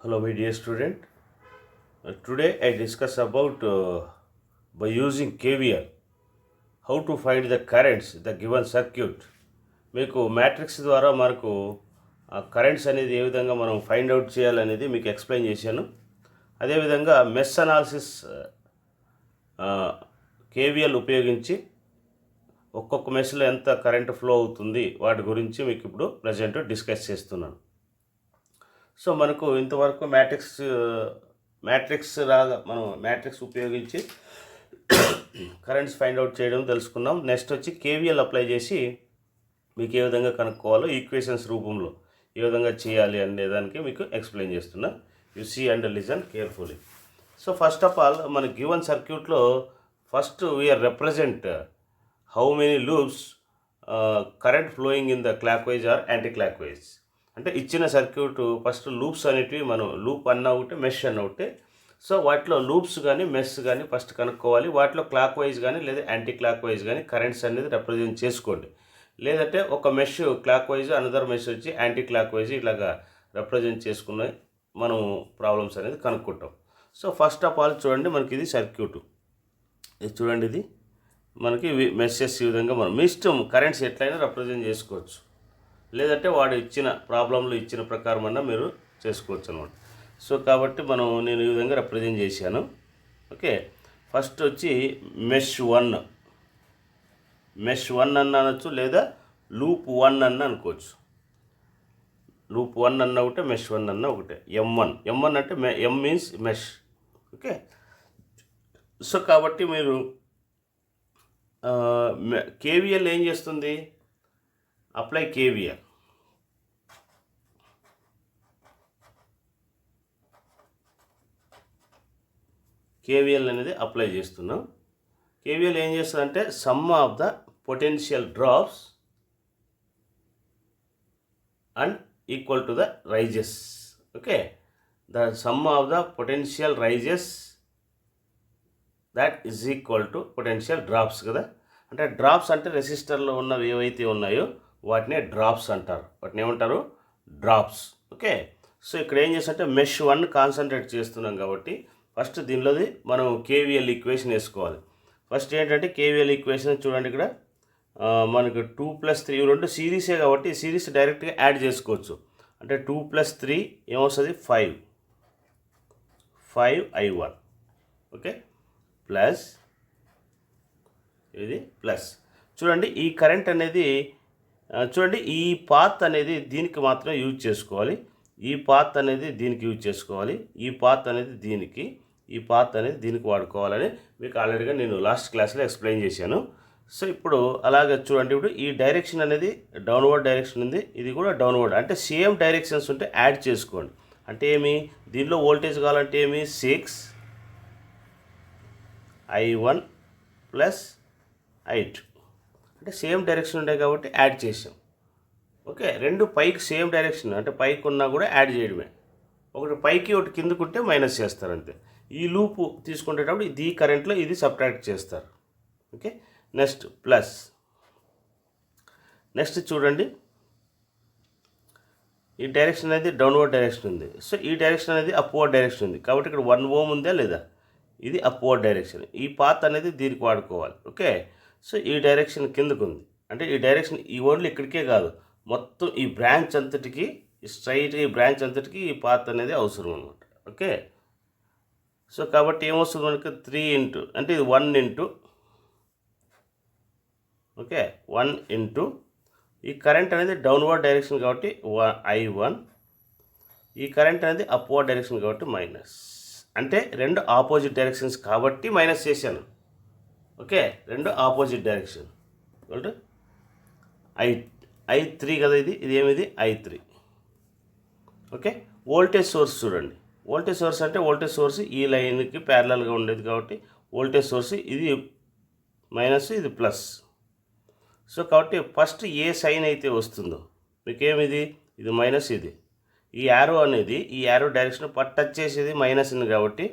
Hello, my dear student. Today I discuss about by using KVL how to find the currents the given circuit. మీకు matrix ద్వారా మనకు currents అనేది ఏ విధంగా మనం find out చేయాలనేది మీకు ఎక్స్ప్లెయిన్ చేశాను. అదేవిధంగా మెష్ అనాలిసిస్ కేవీఎల్ ఉపయోగించి ఒక్కొక్క మెష్లో ఎంత కరెంట్ ఫ్లో అవుతుంది వాటి గురించి మీకు ఇప్పుడు ప్రజెంట్ డిస్కస్ చేస్తున్నాను. సో మనకు ఇంతవరకు మ్యాట్రిక్స్ రాగా మనం మ్యాట్రిక్స్ ఉపయోగించి కరెంట్స్ ఫైండ్ అవుట్ చేయడం తెలుసుకున్నాం. నెక్స్ట్ వచ్చి కేవీఎల్ అప్లై చేసి మీకు ఏ విధంగా కనుక్కోవాలో ఈక్వేషన్స్ రూపంలో ఏ విధంగా చేయాలి అనే దానికి మీకు ఎక్స్ప్లెయిన్ చేస్తున్నా. You see and listen carefully. So first of all మన గివెన్ సర్క్యూట్లో first we are represent how many loops current flowing in the clockwise or anticlockwise. అంటే ఇచ్చిన సర్క్యూట్ ఫస్ట్ లూప్స్ అనేటివి మనం లూప్ అన్న ఒకటి mesh అన్న ఒకటి. సో వాటిలో లూప్స్ కానీ మెష్ కానీ ఫస్ట్ కనుక్కోవాలి. వాటిలో క్లాక్ వైజ్ కానీ లేదా యాంటీ క్లాక్ వైజ్ కానీ కరెంట్స్ అనేది రిప్రజెంట్ చేసుకోండి. లేదంటే ఒక mesh clock wise another mesh వచ్చి యాంటీ క్లాక్ వైజ్ ఇలాగా రిప్రజెంట్ చేసుకుని మనం ప్రాబ్లమ్స్ అనేది కనుక్కుంటాం. సో ఫస్ట్ ఆఫ్ ఆల్ చూడండి, మనకి ఇది సర్క్యూట్. ఇది చూడండి, ఇది మనకి మెషెస్ ఈ విధంగా మనం మీ ఇష్టం కరెంట్స్ ఎట్లయినా రిప్రజెంట్ చేసుకోవచ్చు. లేదంటే వాడు ఇచ్చిన ప్రాబ్లంలో ఇచ్చిన ప్రకారం అన్నా మీరు చేసుకోవచ్చు అనమాట. సో కాబట్టి నేను ఈ విధంగా రిప్రజెంట్ చేశాను. ఓకే, ఫస్ట్ వచ్చి మెష్ వన్ అన్న అనొచ్చు, లేదా లూప్ 1 అన్న అనుకోవచ్చు. లూప్ 1 అన్న ఒకటే, మెష్ 1 అన్న ఒకటే. M1 అంటే M means mesh. Okay, so కాబట్టి మీరు కేవీఎల్ ఏం చేస్తుంది, అప్లై కేవీఎల్. కేవీఎల్ అనేది అప్లై చేస్తున్నాం. కేవీఎల్ ఏం చేస్తుందంటే sum of the potential drops and equal to the rises. Okay, the sum of the potential rises that is equal to potential drops కదా. అంటే డ్రాప్స్ అంటే రెసిస్టర్లో ఉన్నవి ఏవైతే ఉన్నాయో వాటినే డ్రాప్స్ అంటారు. వాటిని ఏమంటారు, డ్రాప్స్. ఓకే, సో ఇక్కడ ఏం చేస్తుంటే మెష్ 1 కాన్సన్ట్రేట్ చేస్తున్నాం కాబట్టి ఫస్ట్ దీనిలోది మనం కేవీఎల్ ఈక్వేషన్ వేసుకోవాలి. ఫస్ట్ ఏంటంటే కేవీఎల్ ఈక్వేషన్ చూడండి, ఇక్కడ మనకు 2 + 3 రెండు సిరీసే కాబట్టి సిరీస్ డైరెక్ట్గా యాడ్ చేసుకోవచ్చు. అంటే 2 + 3 ఏమొస్తుంది, 5i1. ఓకే, ప్లస్ ఇది ప్లస్. చూడండి ఈ కరెంట్ అనేది చూడండి ఈ పాత్ అనేది దీనికి మాత్రమే యూజ్ చేసుకోవాలి. ఈ పాత్ అనేది దీనికి యూజ్ చేసుకోవాలి. ఈ పాత్ అనేది దీనికి, ఈ పాత్ అనేది దీనికి వాడుకోవాలని మీకు ఆల్రెడీగా నేను లాస్ట్ క్లాస్లో ఎక్స్ప్లెయిన్ చేశాను. సో ఇప్పుడు అలాగే చూడండి, ఇప్పుడు ఈ డైరెక్షన్ అనేది డౌన్వర్డ్ డైరెక్షన్ ఉంది, ఇది కూడా డౌన్వర్డ్. అంటే సేమ్ డైరెక్షన్స్ ఉంటే యాడ్ చేసుకోండి. అంటే ఏమి, దీనిలో వోల్టేజ్ కావాలంటే ఏమి 6i1 + i2. అంటే సేమ్ డైరెక్షన్ ఉంటాయి కాబట్టి యాడ్ చేసాం. ఓకే, రెండు పైకి సేమ్ డైరెక్షన్ అంటే పైకి ఉన్నా కూడా యాడ్ చేయడమే. ఒకటి పైకి ఒకటి కిందకుంటే మైనస్ చేస్తారు అంతే. ఈ లూపు తీసుకునేటప్పుడు ఇది కరెంట్లో ఇది సబ్ట్రాక్ట్ చేస్తారు. Okay, next plus. నెక్స్ట్ చూడండి, ఈ డైరెక్షన్ అనేది డౌన్వర్డ్ డైరెక్షన్ ఉంది. సో ఈ డైరెక్షన్ అనేది అప్వర్డ్ డైరెక్షన్ ఉంది కాబట్టి ఇక్కడ 1 ఓం ఉందా లేదా, ఇది అప్వర్డ్ డైరెక్షన్. ఈ పాత్ అనేది దీనికి వాడుకోవాలి. ఓకే, సో ఈ డైరెక్షన్ కిందకు ఉంది. అంటే ఈ డైరెక్షన్ ఈ ఓన్లీ ఇక్కడికే కాదు, మొత్తం ఈ బ్రాంచ్ అంతటికి, స్ట్రైట్ ఈ బ్రాంచ్ అంతటికి ఈ పాత్ అనేది అవసరం అనమాట. ఓకే, సో కాబట్టి ఏమొస్తుంది మనకి 3 ఇంటూ, అంటే ఇది 1 ఇంటూ, ఓకే 1 ఇంటూ ఈ కరెంట్ అనేది డౌన్వర్డ్ డైరెక్షన్ కాబట్టి i1, ఈ కరెంట్ అనేది అప్వర్డ్ డైరెక్షన్ కాబట్టి మైనస్. అంటే రెండు ఆపోజిట్ డైరెక్షన్స్ కాబట్టి మైనస్ చేశాను. ఓకే, రెండు ఆపోజిట్ డైరెక్షన్ అంటే i3 కదా, ఇది ఏమిది i3. ఓకే, వోల్టేజ్ సోర్స్ చూడండి. వోల్టేజ్ సోర్స్ అంటే వోల్టేజ్ సోర్స్ ఈ లైన్కి ప్యారలల్గా ఉండేది కాబట్టి వోల్టేజ్ సోర్స్ ఇది మైనస్, ఇది ప్లస్. సో కాబట్టి ఫస్ట్ ఏ సైన్ అయితే వస్తుందో మీకేమిది, ఇది మైనస్, ఇది ఈ యారో అనేది ఈ యారో డైరెక్షన్ టచ్ చేసేది మైనస్ ఉంది కాబట్టి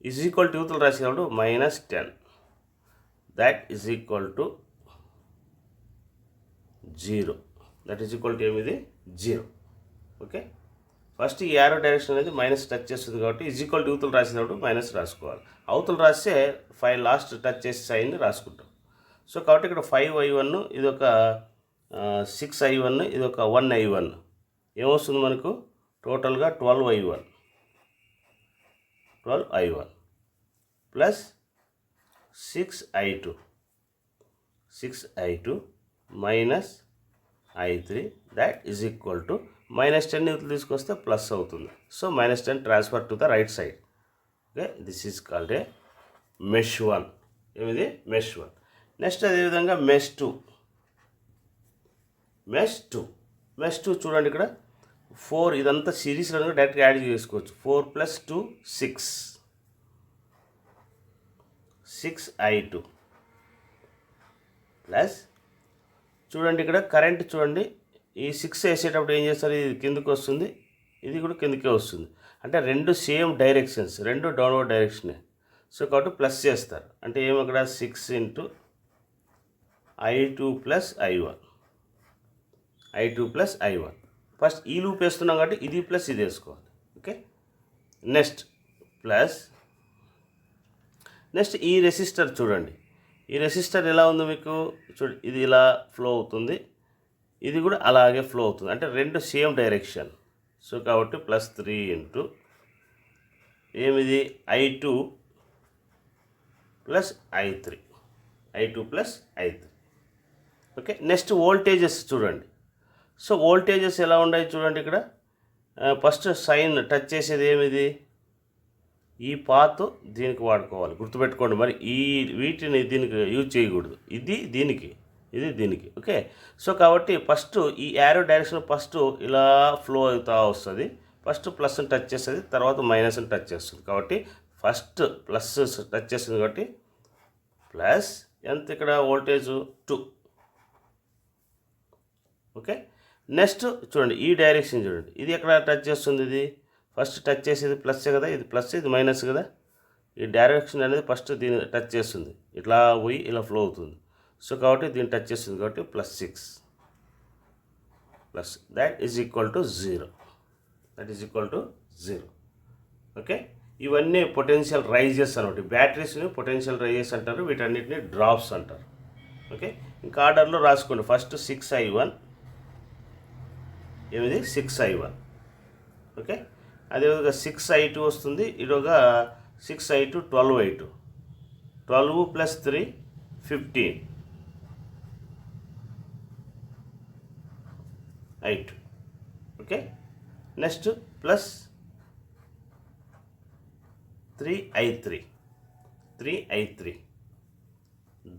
ఈజ్ ఈక్వల్ టు యూతులు రాసేటప్పుడు -10, that is equal to 0. That is equal to ఏమిది 0. ఓకే, ఫస్ట్ ఈ యారో డైరెక్షన్ అనేది మైనస్ టచ్ చేస్తుంది కాబట్టి ఈక్వల్ టు యూతులు రాసేటప్పుడు మైనస్ రాసుకోవాలి. అవతలు రాస్తే 5 లాస్ట్ టచ్ చేసి సైన్ని రాసుకుంటాం. సో కాబట్టి ఇక్కడ 5i1 ఇది ఒక 6i1 ఇది ఒక 1i1 ఏమొస్తుంది మనకు టోటల్గా 12i1 plus 6i2 minus i3 that is equal to -10 యూతులు తీసుకొస్తే ప్లస్ అవుతుంది. So -10 transfer to the right side. Okay, this is called a mesh 1. ఏమిది మెష్ 1. నెక్స్ట్ అదేవిధంగా మెష్ 2 చూడండి ఇక్కడ 4 ఇదంతా సిరీస్లో డైరెక్ట్గా యాడ్ చేసుకోవచ్చు. 4 + 2 6i2 ప్లస్ చూడండి ఇక్కడ కరెంట్ చూడండి ఈ 6 వేసేటప్పుడు ఏం చేస్తారు, ఇది కిందకి వస్తుంది, ఇది కూడా కిందకే వస్తుంది. అంటే రెండు సేమ్ డైరెక్షన్స్, రెండు డౌన్వర్డ్ డైరెక్షనే. సో కాబట్టి ప్లస్ చేస్తారు. అంటే ఏమో ఇక్కడ 6 × i2 + i1 ఫస్ట్ ఈ లూప్ వేస్తున్నాం కాబట్టి ఇది ప్లస్ ఇది వేసుకోవాలి. ఓకే, నెక్స్ట్ ఈ రెసిస్టర్ చూడండి. ఈ రెసిస్టర్ ఎలా ఉందో మీకు చూడండి, ఇది ఇలా ఫ్లో అవుతుంది, ఇది కూడా అలాగే ఫ్లో అవుతుంది. అంటే రెండు సేమ్ డైరెక్షన్. సో కాబట్టి +3 × ఏమిది i2 + i3 okay. Next voltages చూడండి. సో వోల్టేజెస్ ఎలా ఉన్నాయి చూడండి ఇక్కడ. ఫస్ట్ సైన్ టచ్ చేసేది ఏమిది, ఈ పాత్ దీనికి వాడుకోవాలి, గుర్తుపెట్టుకోండి. మరి వీటిని దీనికి యూజ్ చేయకూడదు. ఇది దీనికి ఓకే. సో కాబట్టి ఫస్ట్ ఈ యారో డైరెక్షన్ ఫస్ట్ ఇలా ఫ్లో అవుతూ వస్తుంది. ఫస్ట్ ప్లస్ని టచ్ చేస్తుంది, తర్వాత మైనస్ని టచ్ చేస్తుంది. కాబట్టి ఫస్ట్ ప్లస్ టచ్ చేస్తుంది కాబట్టి ప్లస్ ఎంత ఇక్కడ వోల్టేజ్ 2. ఓకే, నెక్స్ట్ చూడండి ఈ డైరెక్షన్ చూడండి, ఇది ఎక్కడ టచ్ చేస్తుంది, ఇది ఫస్ట్ టచ్ చేసేది ప్లస్ కదా, ఇది ప్లస్ ఇది మైనస్ కదా. ఈ డైరెక్షన్ అనేది ఫస్ట్ దీన్ని టచ్ చేస్తుంది, ఇట్లా పోయి ఇలా ఫ్లో అవుతుంది. సో కాబట్టి దీన్ని టచ్ చేస్తుంది కాబట్టి +6 plus that is equal to 0. Okay, ఇవన్నీ పొటెన్షియల్ రైజెస్ అనమాట. బ్యాటరీస్ని పొటెన్షియల్ రైజెస్ అంటారు, వీటన్నిటిని డ్రాప్స్ అంటారు. ఓకే, ఇంకా ఆర్డర్లో రాసుకోండి. ఫస్ట్ 6i1 ఏమిది 6i1 ఓకే. అదేవిధంగా 6i2 వస్తుంది, ఇటుగా 6i2 12i2 12 + 3 15 i2 okay. Next plus 3i3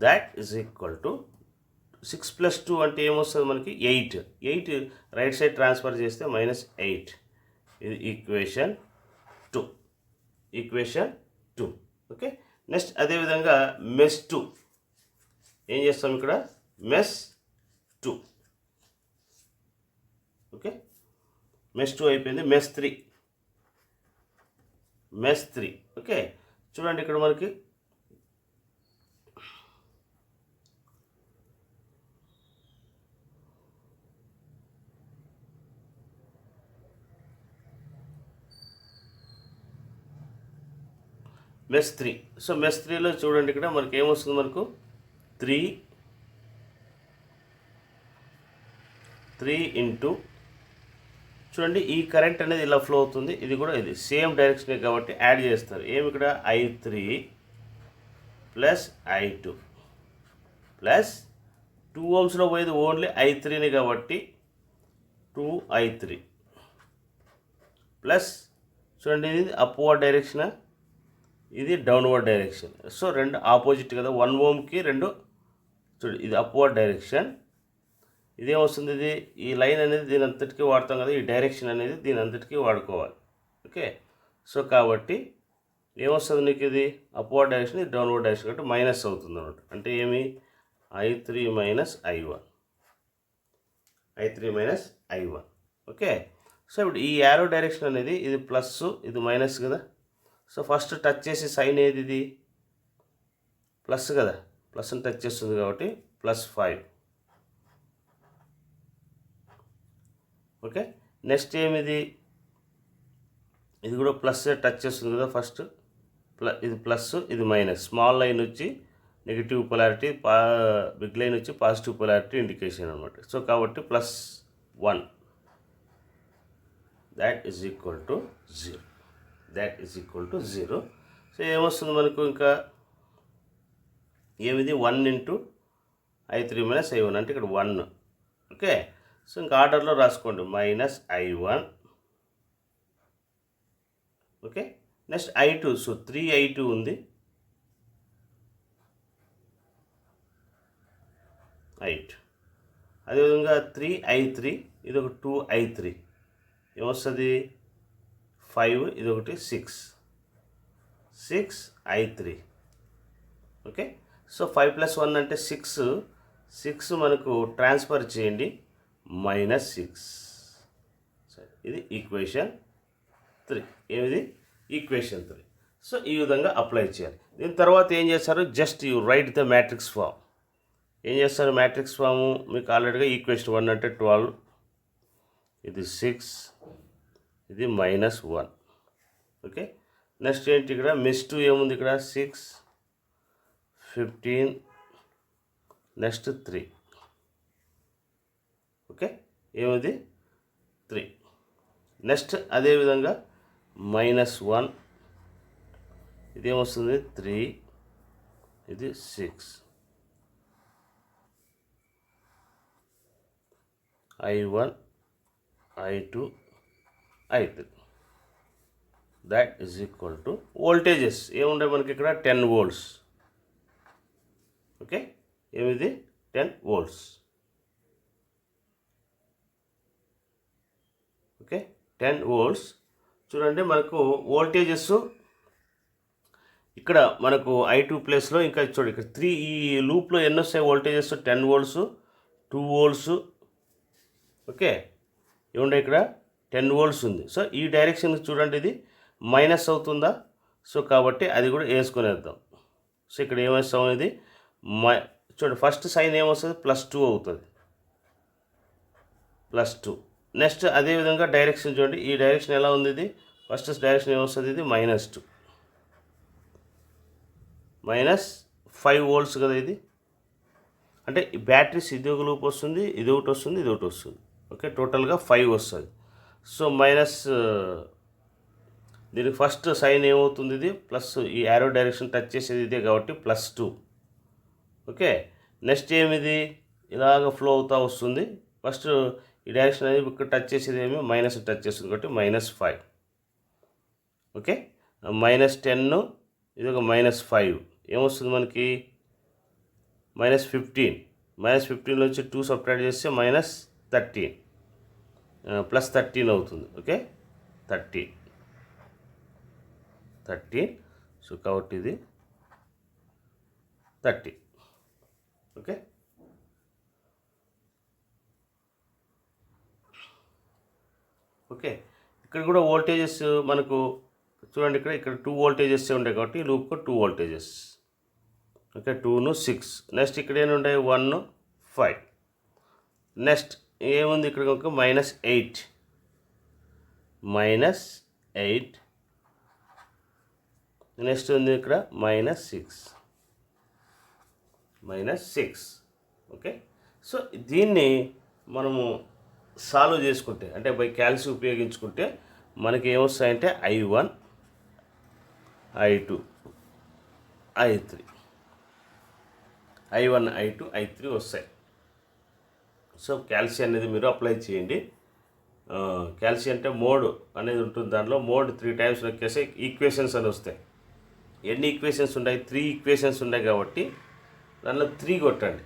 that is equal to 6 + 2 అంటే ఏమొస్తుంది మనకి 8 రైట్ సైడ్ ట్రాన్స్ఫర్ చేస్తే -8. ఇది ఈక్వేషన్ 2. ఓకే, నెక్స్ట్ అదేవిధంగా మెష్ 2 ఏం చేస్తాం ఇక్కడ, మెష్ 2 ఓకే. మెష్ 2 అయిపోయింది. Mesh 3 okay. చూడండి ఇక్కడ మనకి మెష్ 3. సో మెష్ 3లో చూడండి ఇక్కడ మనకి ఏమొస్తుంది, మనకు 3 × చూడండి ఈ కరెంట్ అనేది ఇలా ఫ్లో అవుతుంది, ఇది కూడా ఇది సేమ్ డైరెక్షనే కాబట్టి యాడ్ చేస్తారు. ఏమి ఇక్కడ i3 + i2 ప్లస్ 2 ohmsలో పోయేది ఓన్లీ i3ని కాబట్టి 2i3 ప్లస్ చూడండి ఇది అప్వర్డ్ డైరెక్షన్, ఇది డౌన్వర్డ్ డైరెక్షన్. సో రెండు ఆపోజిట్ కదా, 1 ohmకి రెండు చూడండి, ఇది అప్వర్డ్ డైరెక్షన్, ఇదేమొస్తుంది, ఇది ఈ లైన్ అనేది దీని అంతటికీ వాడతాం కదా, ఈ డైరెక్షన్ అనేది దీని అంతటికీ వాడుకోవాలి. ఓకే, సో కాబట్టి ఏమొస్తుంది నీకు, ఇది అప్వర్డ్ డైరెక్షన్, ఇది డౌన్వర్డ్ డైరెక్షన్ కాబట్టి మైనస్ అవుతుంది అన్నమాట. అంటే ఏమి i3 - i1 ఓకే. సో ఇప్పుడు ఈ యారో డైరెక్షన్ అనేది ఇది ప్లస్ ఇది మైనస్ కదా. సో ఫస్ట్ టచ్ చేసే సైన్ ఏది, ఇది ప్లస్ కదా, ప్లస్ని టచ్ చేస్తుంది కాబట్టి +5 ఓకే. నెక్స్ట్ ఏమిది ఇది కూడా ప్లస్ టచ్ చేస్తుంది కదా ఫస్ట్ ఇది ప్లస్ ఇది మైనస్, స్మాల్ లైన్ వచ్చి నెగిటివ్ పొలారిటీ, బిగ్ లైన్ వచ్చి పాజిటివ్ పొలారిటీ ఇండికేషన్ అనమాట. సో కాబట్టి +1 that is equal to 0. So ఏమొస్తుంది మనకు ఇంకా ఏమిది 1 × I3 - I1 అంటే ఇక్కడ 1. ఓకే, సో ఇంకా ఆర్డర్లో రాసుకోండి -I1. Okay, next I2. So 3I2 ఉంది, I2. అదేవిధంగా 3I3, ఇది ఒక 2I3, ఏమొస్తుంది 5, ఇది ఒకటి 6I3. ఓకే, సో 5 + 1 అంటే 6 మనకు ట్రాన్స్ఫర్ చేయండి -6. సరే, ఇది ఈక్వేషన్ 3. ఏమిది ఈక్వేషన్ 3. సో ఈ విధంగా అప్లై చేయాలి. దీని తర్వాత ఏం చేస్తారు, just you write the matrix form. ఏం చేస్తారు, మ్యాట్రిక్స్ ఫాము మీకు ఆల్రెడీగా ఈక్వేషన్ 1 అంటే 12, ఇది 6, ఇది -1. ఓకే, నెక్స్ట్ ఏంటి ఇక్కడ -2 ఏముంది, ఇక్కడ 6, 15, నెక్స్ట్ 3. ఓకే, ఏముంది 3. నెక్స్ట్ అదేవిధంగా -1, ఇదేమొస్తుంది 3, ఇది 6, I1, I2, I3. that is equal to voltages ఏముండే మనకి ఇక్కడ 10 volts. ఓకే, ఏమిది 10 volts. Okay, 10 volts. చూడండి మనకు వోల్టేజెస్ ఇక్కడ మనకు I2 ప్లేస్లో ఇంకా చూడండి ఇక్కడ 3, ఈ లూప్లో ఎన్ని వస్తాయి వోల్టేజెస్, 10 volts, 2 volts. ఓకే, ఏముండే ఇక్కడ 10 volts ఉంది. సో ఈ డైరెక్షన్ చూడండి, ఇది మైనస్ అవుతుందా, సో కాబట్టి అది కూడా వేసుకునేద్దాం. సో ఇక్కడ ఏమేస్తాం, ఇది చూడండి ఫస్ట్ సైన్ ఏమొస్తుంది +2 అవుతుంది, +2. నెక్స్ట్ అదేవిధంగా డైరెక్షన్ చూడండి, ఈ డైరెక్షన్ ఎలా ఉంది, ఇది ఫస్ట్ డైరెక్షన్ ఏమొస్తుంది, ఇది -2, -5 volts కదా ఇది. అంటే ఈ బ్యాటరీస్ ఇది ఒక లూప్ వస్తుంది, ఇది ఒకటి వస్తుంది, ఇది ఒకటి వస్తుంది. ఓకే, టోటల్గా 5 వస్తుంది. సో దీనికి ఫస్ట్ సైన్ ఏమవుతుంది, ఇది ప్లస్, ఈ యారో డైరెక్షన్ టచ్ చేసేది ఇదే కాబట్టి +2. ఓకే, నెక్స్ట్ ఏమిది ఇలాగ ఫ్లో అవుతూ వస్తుంది. ఫస్ట్ ఈ డైరెక్షన్ అనేది ఇక్కడ టచ్ చేసేది ఏమి మైనస్ టచ్ చేస్తుంది కాబట్టి -5. ఓకే, -10, ఇది ఒక -5, ఏమొస్తుంది మనకి -15. -15లో వచ్చి 2 సబ్ట్రాక్ట్ చేస్తే -13, +13 అవుతుంది. ఓకే, 13. సో కాబట్టి ఇది 30. ఓకే, ఓకే, ఇక్కడ కూడా వోల్టేజెస్ మనకు చూడండి, ఇక్కడ 2 వోల్టేజెస్ ఉంటాయి కాబట్టి ఈ లూప్కు 2 వోల్టేజెస్. ఓకే, 2 - 6. నెక్స్ట్ ఇక్కడ ఏమి ఉంటాయి 1, 5. నెక్స్ట్ ఏముంది ఇక్కడ ఒక -8, నెక్స్ట్ ఉంది ఇక్కడ -6. ఓకే, సో దీన్ని మనము సాల్వ్ చేసుకుంటే అంటే బై క్యాల్సి ఉపయోగించుకుంటే మనకి ఏమొస్తాయంటే I1, I2, I3, I1, I2, I3 వస్తాయి. సో క్యాల్సి అనేది మీరు అప్లై చేయండి. క్యాల్సి అంటే మోడ్ అనేది ఉంటుంది, దాంట్లో మోడ్ 3 times నొక్కేస్తే ఈక్వేషన్స్ అని వస్తాయి. ఎన్ని ఈక్వేషన్స్ ఉన్నాయి, 3 ఈక్వేషన్స్ ఉన్నాయి కాబట్టి దానిలో 3 కొట్టండి.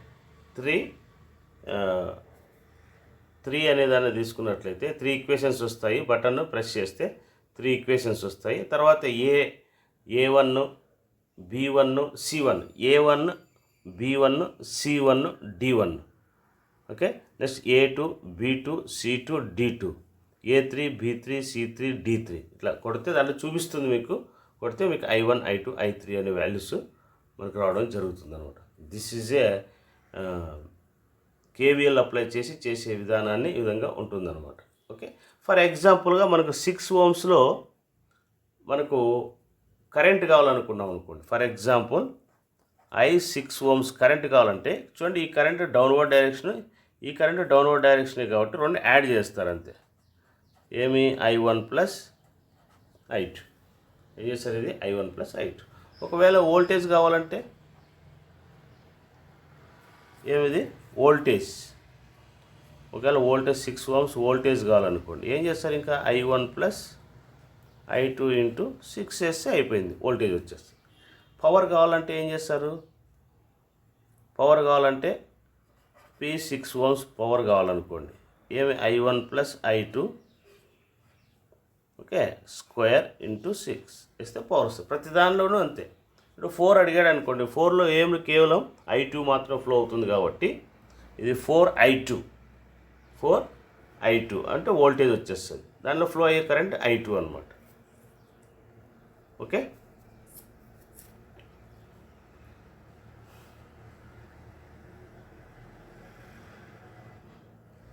3 అనే దాన్ని తీసుకున్నట్లయితే 3 ఈక్వేషన్స్ వస్తాయి. బటన్ ప్రెస్ చేస్తే 3 ఈక్వేషన్స్ వస్తాయి. తర్వాత A1, B1, C1, A1, B1, C1, D1. Okay, next A2, B2, C2, D2, A3, B3, C3, D3 ఇట్లా కొడితే దాంట్లో చూపిస్తుంది. కొడితే మీకు I1, I2, I3 అనే వాల్యూస్ మనకు రావడం జరుగుతుంది అనమాట. This is a KVL apply చేసే విధానాన్ని ఈ విధంగా ఉంటుందన్నమాట. ఓకే, ఫర్ ఎగ్జాంపుల్గా మనకు 6 ohmsలో మనకు కరెంట్ కావాలనుకున్నాం అనుకోండి, for example I6 ohms current కావాలంటే చూడండి, ఈ కరెంట్ డౌన్వర్డ్ డైరెక్షన్, ఈ కరెంట్ డౌన్వర్డ్ డైరెక్షనే కాబట్టి రెండు యాడ్ చేస్తారు అంతే. ఏమి I1 ప్లస్ I2 ఏం చేస్తారు, ఇది I1 ప్లస్ I2. ఒకవేళ వోల్టేజ్ కావాలంటే ఏమిది వోల్టేజ్, ఒకవేళ వోల్టేజ్ 6 ohms వోల్టేజ్ కావాలనుకోండి ఏం చేస్తారు, ఇంకా I1 ప్లస్ I2 ఇంటూ 6 వేస్తే అయిపోయింది, వోల్టేజ్ వచ్చేస్తుంది. పవర్ కావాలంటే ఏం చేస్తారు, పవర్ కావాలంటే P6 ohms పవర్ కావాలనుకోండి ఏమి I1 plus I2 okay square into 6 వేస్తే పవర్ వస్తుంది. ప్రతి దానిలోనూ అంతే. ఇప్పుడు 4 అడిగాడు అనుకోండి, 4లో ఏమి కేవలం I2 మాత్రం ఫ్లో అవుతుంది కాబట్టి ఇది 4I2 అంటే వోల్టేజ్ వచ్చేస్తుంది, దానిలో ఫ్లో అయ్యే కరెంట్ I2 అనమాట. ఓకే,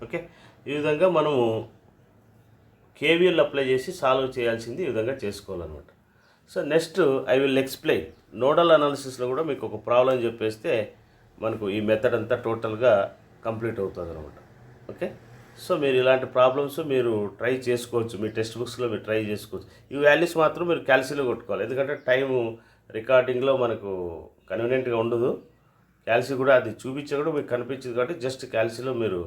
ఓకే ఈ విధంగా మనము కేవీఎల్ అప్లై చేసి సాల్వ్ చేయాల్సింది ఈ విధంగా చేసుకోవాలన్నమాట. So next I will explain nodal అనాలిసిస్లో కూడా మీకు ఒక ప్రాబ్లం చెప్పేస్తే మనకు ఈ మెథడ్ అంతా టోటల్గా కంప్లీట్ అవుతుంది అనమాట. ఓకే, సో మీరు ఇలాంటి ప్రాబ్లమ్స్ మీరు ట్రై చేసుకోవచ్చు, మీ టెక్స్ట్ బుక్స్లో మీరు ట్రై చేసుకోవచ్చు. ఈ వాల్యూస్ మాత్రం మీరు క్యాల్సీలో కొట్టుకోవాలి, ఎందుకంటే టైము రికార్డింగ్లో మనకు కన్వీనియంట్గా ఉండదు. క్యాల్సీ కూడా అది చూపించే కూడా మీకు కనిపించదు కాబట్టి జస్ట్ క్యాల్సీలో మీరు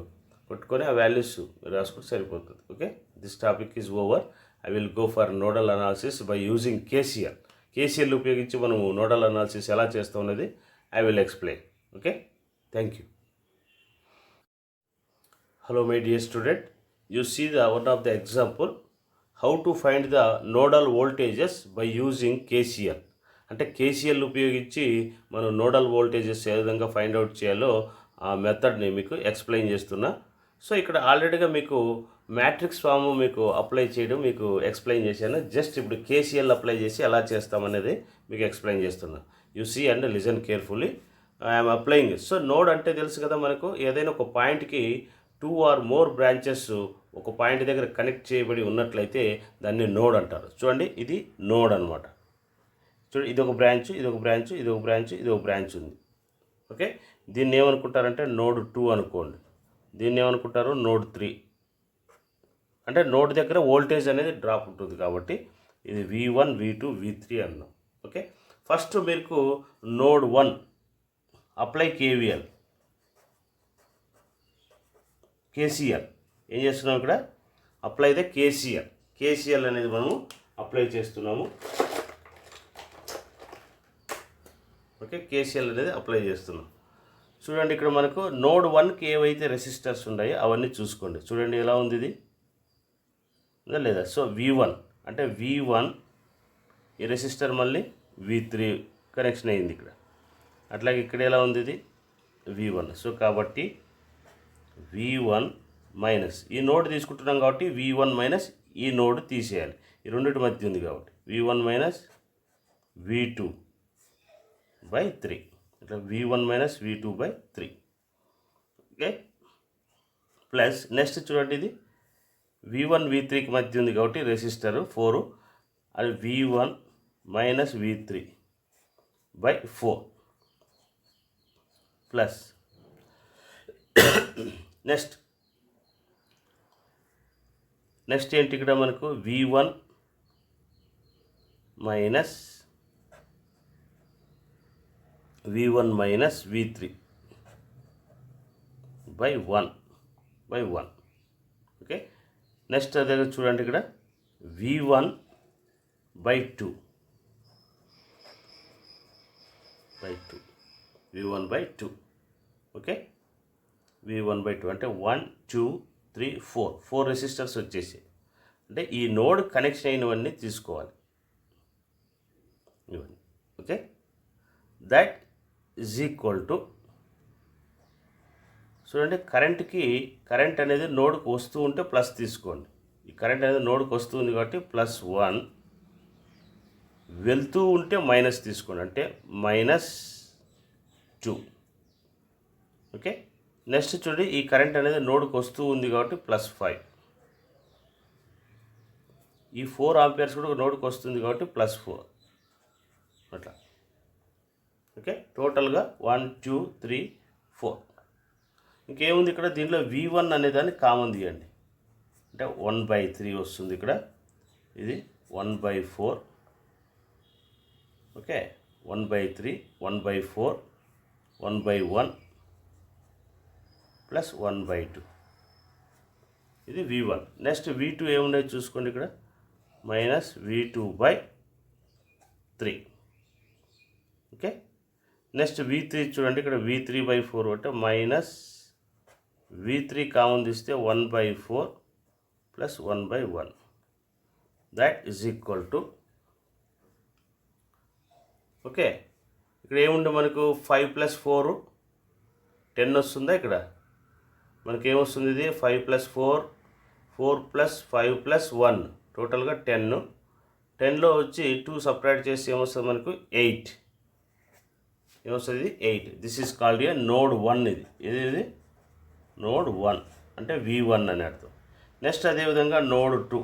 కొట్టుకొని ఆ వాల్యూస్ మీరు రాసుకుంటే సరిపోతుంది. Okay, this topic is over. I will go for nodal analysis by using KCL ఉపయోగించి మనము నోడల్ అనాలిసిస్ ఎలా చేస్తాం అనేది I will explain. Okay, thank you. Hello my dear student, you see the one of the example how to find the nodal voltages by using KCL. అంటే KCL ఉపయోగించి మనం nodal voltages ఏ విధంగా find out చేయాలో ఆ మెథడ్ని మీకు explain చేస్తున్నా. So ఇక్కడ ఆల్రెడీగా మీకు మ్యాట్రిక్స్ ఫామ్ మీకు అప్లై చేయడం మీకు ఎక్స్ప్లెయిన్ చేశాను. జస్ట్ ఇప్పుడు కేసీఎల్ అప్లై చేసి ఎలా చేస్తామనేది మీకు ఎక్స్ప్లెయిన్ చేస్తున్నా. You see and listen carefully. I'm applying. So node అంటే తెలుసు కదా మనకు, ఏదైనా ఒక పాయింట్కి 2 or more బ్రాంచెస్ ఒక పాయింట్ దగ్గర కనెక్ట్ చేయబడి ఉన్నట్లయితే దాన్ని నోడ్ అంటారు. చూడండి, ఇది నోడ్ అనమాట. చూడండి, ఇది ఒక బ్రాంచ్, ఇది ఒక బ్రాంచ్, ఇది ఒక బ్రాంచ్, ఇది ఒక బ్రాంచ్ ఉంది. ఓకే, దీన్ని ఏమనుకుంటారంటే నోడ్ 2 అనుకోండి, దీన్ని ఏమనుకుంటారు నోడ్ 3. అంటే నోడ్ దగ్గర వోల్టేజ్ అనేది డ్రాప్ ఉంటుంది కాబట్టి ఇది V1 V2 V3 అన్నాం. ఓకే, ఫస్ట్ మీకు నోడ్ 1 అప్లై కేసీఎల్ ఏం చేస్తున్నాం ఇక్కడ, అప్లై ద కేసీఎల్ అనేది మనము అప్లై చేస్తున్నాము. ఓకే, కేసీఎల్ అనేది అప్లై చేస్తున్నాం. చూడండి, ఇక్కడ మనకు నోడ్ 1కి ఏవైతే రెసిస్టర్స్ ఉన్నాయో అవన్నీ చూసుకోండి. చూడండి ఎలా ఉంది ఇది లేదా. సో V1 అంటే V1 ఈ రెసిస్టర్ మళ్ళీ V3 కనెక్షన్ అయింది ఇక్కడ. అట్లాగే ఇక్కడ ఎలా ఉంది ఇది V1. సో కాబట్టి V1 మైనస్ ఈ నోడ్ తీసుకుంటున్నాం కాబట్టి V1 మైనస్ ఈ నోడ్ తీసేయాలి, ఈ రెండింటి మధ్య ఉంది కాబట్టి V1 మైనస్ V2 బై 3. ఇట్లా V1 minus V2 by 3. Okay, plus next చూడండి, ఇది V1 V3కి మధ్య ఉంది కాబట్టి రెసిస్టర్ 4, అది V1 minus V3 by 4 plus next ఏంటి ఇక్కడ మనకు V1 minus V3 by 1. Okay, next అదే చూడండి ఇక్కడ V1 by 2 V1 by 2. Okay, V1 by 2 అంటే 1 2 3 4 రెసిస్టర్స్ వచ్చేసి, అంటే ఈ నోడ్ కనెక్షన్ అయినవన్నీ తీసుకోవాలి ఇవన్నీ. Okay, that is equal to చూడండి, కరెంట్ అనేది నోడ్కి వస్తూ ఉంటే ప్లస్ తీసుకోండి. ఈ కరెంట్ అనేది నోడ్కి వస్తుంది కాబట్టి +1, వెళ్తూ ఉంటే మైనస్ తీసుకోండి అంటే -2. ఓకే, నెక్స్ట్ చూడండి, ఈ కరెంట్ అనేది నోడ్కి వస్తూ ఉంది కాబట్టి +5. ఈ 4 ఆంపియర్స్ కూడా ఒక నోడ్కి వస్తుంది కాబట్టి +4 అట్లా. ఓకే, టోటల్గా 1 2 3 4. ఇంకేముంది ఇక్కడ దీంట్లో V1 అనేదాన్ని కామన్ తీయండి, అంటే 1/3 వస్తుంది ఇక్కడ. ఇది 1/4. Okay, 1/3 1/4 1/1 plus 1/2. ఇది V1. నెక్స్ట్ V2 ఏముండేది చూసుకోండి ఇక్కడ, -V2/3. ఓకే, నెక్స్ట్ V3 చూడండి ఇక్కడ V3/4 అంటే -V3 కామన్ తీస్తే 1/4 plus 1/1. That is equal to, okay, ఇక్కడ ఏముంది మనకు 5 + 4 10 వస్తుందా? ఇక్కడ మనకి ఏమొస్తుంది, ఇది 5 + 4 4 + 5 + 1 టోటల్గా 10. 10లో వచ్చి 2 సపరేట్ చేసి ఏమొస్తుంది మనకు 8. ఏమొస్తుంది 8. This is called A node 1. ఇది నోడ్ 1 అంటే V1 అని అర్థం. నెక్స్ట్ అదేవిధంగా నోడ్ 2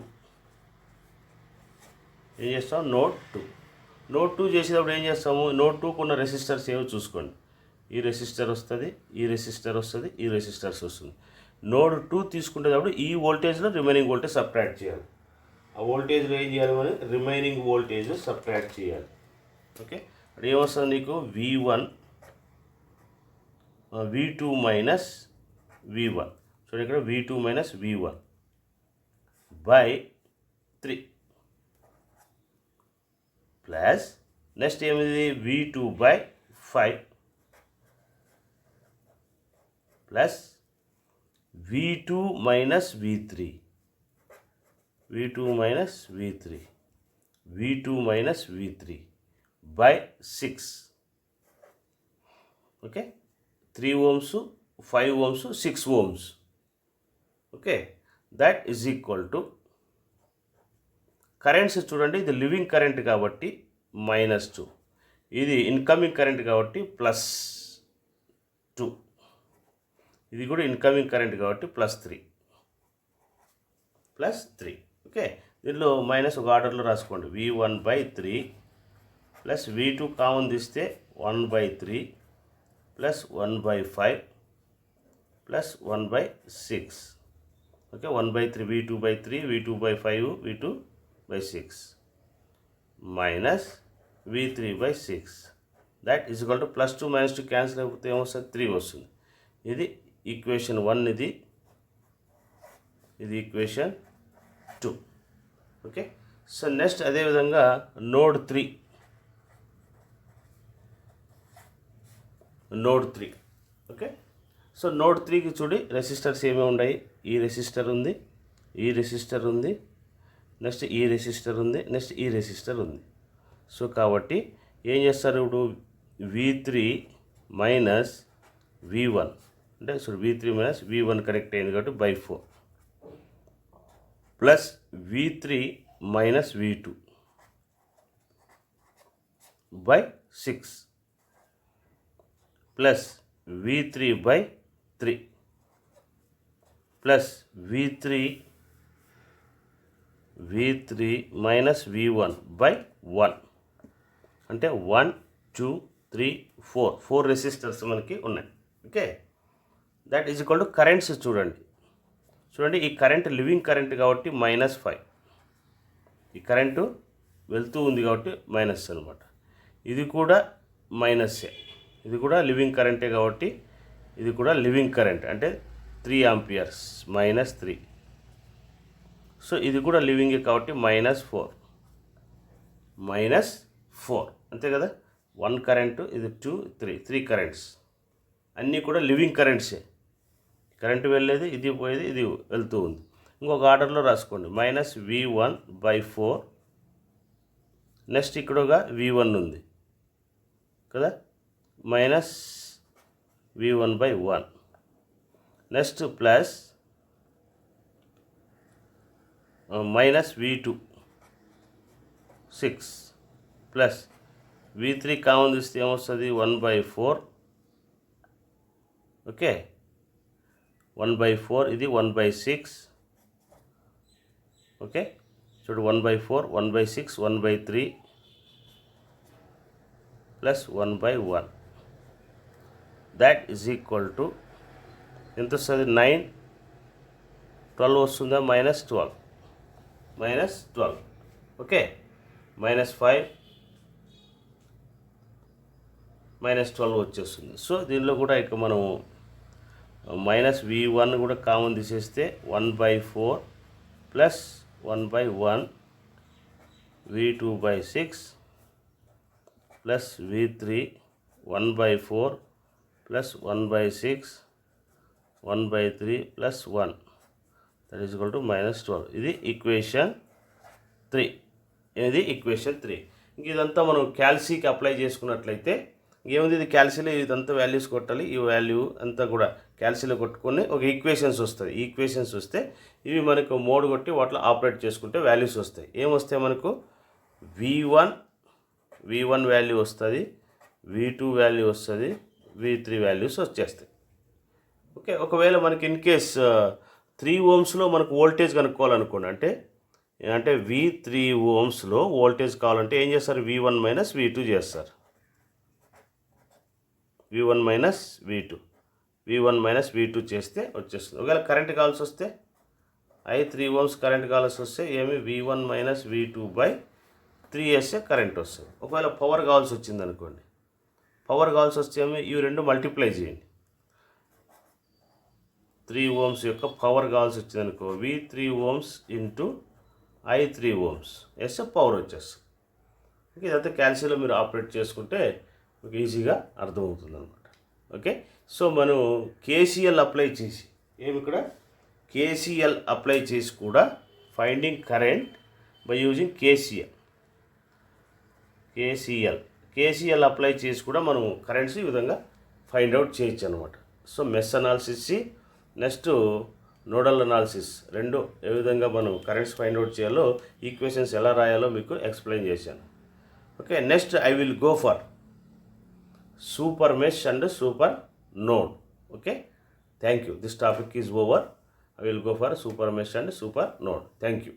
ఏం చేస్తాం, నోడ్ 2 చేసేటప్పుడు ఏం చేస్తాము, నోడ్ 2కు ఉన్న రెసిస్టర్స్ ఏవో చూసుకోండి. ఈ రెసిస్టర్ వస్తుంది, ఈ రెసిస్టర్ వస్తుంది, ఈ రెసిస్టర్స్ వస్తుంది. నోడ్ 2 తీసుకునేటప్పుడు ఈ వోల్టేజ్లో రిమైనింగ్ వోల్టేజ్ సబ్ట్రాక్ట్ చేయాలి. ఆ వోల్టేజ్లో ఏం చేయాలి మనం, రిమైనింగ్ వోల్టేజ్ సబ్ట్రాక్ట్ చేయాలి. ఓకే, అది ఏమొస్తుంది నీకు V1 V2 మైనస్ V1. చూడండి ఇక్కడ V2 minus V1 by 3 plus next ఏమిది V2/5 plus V2 minus V3 V2 minus V3 by 6. Okay, 3 ohms 5 ohms 6 ohms. Okay, that is equal to currents చూడండి, ఇది living current కాబట్టి -2, ఇది incoming current కాబట్టి +2, ఇది కూడా ఇన్కమింగ్ కరెంట్ కాబట్టి +3. Okay, దీనిలో మైనస్ ఒక ఆర్డర్లో రాసుకోండి. V1/3 ప్లస్ V2 కామన్ తీస్తే 1/3 plus 1/5 plus 1/6. Okay, 1/3 V2/3 V2/5 V2/6 minus V3/6. That is equal to +2 - 2 cancel అయిపోతే ఏమొస్తుంది, 3 వస్తుంది. ఇది ఈక్వేషన్ 1, ఇది ఈక్వేషన్ 2. ఓకే, సో నెక్స్ట్ అదేవిధంగా నోడ్ 3. ఓకే, సో నోడ్ 3కి చూడి రెసిస్టర్స్ ఏమేమి ఉన్నాయి, ఈ రెసిస్టర్ ఉంది, ఈ రెసిస్టర్ ఉంది, నెక్స్ట్ ఈ రెసిస్టర్ ఉంది, నెక్స్ట్ ఈ రెసిస్టర్ ఉంది. సో కాబట్టి ఏం చేస్తారు ఇప్పుడు, V3 మైనస్ V1 అంటే V3 మైనస్ V1 కనెక్ట్ అయింది కాబట్టి /4 plus V3 minus V2 /6 plus V3/3 plus V3 minus V1/1 అంటే 1 2 3 4 రెసిస్టర్స్ మనకి ఉన్నాయి. Okay, that is equal to currents చూడండి. ఈ కరెంట్ లివింగ్ కరెంట్ కాబట్టి -5. ఈ కరెంటు వెళ్తూ ఉంది కాబట్టి మైనస్ అనమాట. ఇది కూడా మైనస్సే, ఇది కూడా లివింగ్ కరెంటే కాబట్టి ఇది కూడా లివింగ్ కరెంట్ అంటే 3 ఆంపియర్స్ -3. సో ఇది కూడా లివింగే కాబట్టి -4 అంతే కదా. 1 కరెంటు, ఇది 2 3 కరెంట్స్ అన్నీ కూడా లివింగ్ కరెంట్సే. కరెంటు వెళ్ళేది, ఇది పోయేది, ఇది వెళ్తూ ఉంది. ఇంకొక ఆర్డర్లో రాసుకోండి, -V1/4. నెక్స్ట్ ఇక్కడగా V1 ఉంది కదా, -V1/1. Next plus -V2 6 plus V3 common తీస్తే ఏమొస్తుంది 1/4. ఓకే, 1/4 ఇది 1/6. ఓకే, చూడు 1/4, 1/6, 1/3 plus 1/1. That is equal to ఎంత వస్తుంది? 9, 12 వస్తుందా? -12. ఓకే, -5, -12 వచ్చేస్తుంది. సో దీనిలో కూడా ఇక మనం -v1 కూడా కామన్ తీసేస్తే 1/4 plus 1/1 v2/6 plus v3 1/4 plus 1/6 1/3 plus 1 that is equal to -12. ఇది ఈక్వేషన్ 3. ఇంక ఇదంతా మనం క్యాల్సీకి అప్లై చేసుకున్నట్లయితే ఏముంది, ఇది క్యాల్సీలో ఇదంతా వాల్యూస్ కొట్టాలి. ఈ వాల్యూ అంతా కూడా క్యాల్సీలో కొట్టుకొని ఒక ఈక్వేషన్స్ వస్తుంది. ఈక్వేషన్స్ వస్తే ఇవి మనకు మోడ్ కొట్టి వాటిలో ఆపరేట్ చేసుకుంటే వాల్యూస్ వస్తాయి. ఏమొస్తాయి మనకు? v1 వాల్యూ వస్తుంది, v2 వాల్యూ వస్తుంది, v3 వాల్యూస్ వచ్చేస్తాయి. ఓకే, ఒకవేళ మనకి ఇన్ కేస్ 3 ohmsలో మనకు వోల్టేజ్ కనుక్కోవాలనుకోండి, అంటే v3 ohmsలో వోల్టేజ్ కావాలంటే ఏం చేస్తారు? v1 - v2 చేస్తారు. v1 - v2 చేస్తే వచ్చేస్తుంది. ఒకవేళ కరెంట్ కావాల్సి వస్తే 3 ohms కరెంట్ కావాల్సి వస్తే ఏమి v1 - v2/3 వేస్తే కరెంట్ వస్తుంది. ఒకవేళ పవర్ కావాల్సి వచ్చింది అనుకోండి, పవర్ కావాల్సి వస్తే ఏమి ఇవి రెండు మల్టిప్లై చేయండి. 3 ohms యొక్క పవర్ కావాల్సి వచ్చింది అనుకో, v3 ohms into i3 ohms వేస్తే పవర్ వచ్చేస్తుంది. ఇదంతా క్యాల్సీలో మీరు ఆపరేట్ చేసుకుంటే మీకు ఈజీగా అర్థమవుతుంది అనమాట. ఓకే, సో మనం కేసీఎల్ అప్లై చేసి ఇక్కడ కేసీఎల్ అప్లై చేసి కూడా finding current by using KCL apply చేసి కూడా మనం కరెంట్స్ ఈ విధంగా ఫైండ్ అవుట్ చేయొచ్చు అనమాట. So mesh analysis, next nodal analysis రెండు ఏ విధంగా మనం కరెంట్స్ ఫైండ్ అవుట్ చేయాలో, ఈక్వేషన్స్ ఎలా రాయాలో మీకు ఎక్స్ప్లెయిన్ చేశాను. Okay, next I will go for super mesh and super node. Okay, thank you. This topic is over. I will go for super mesh and super node. Thank you.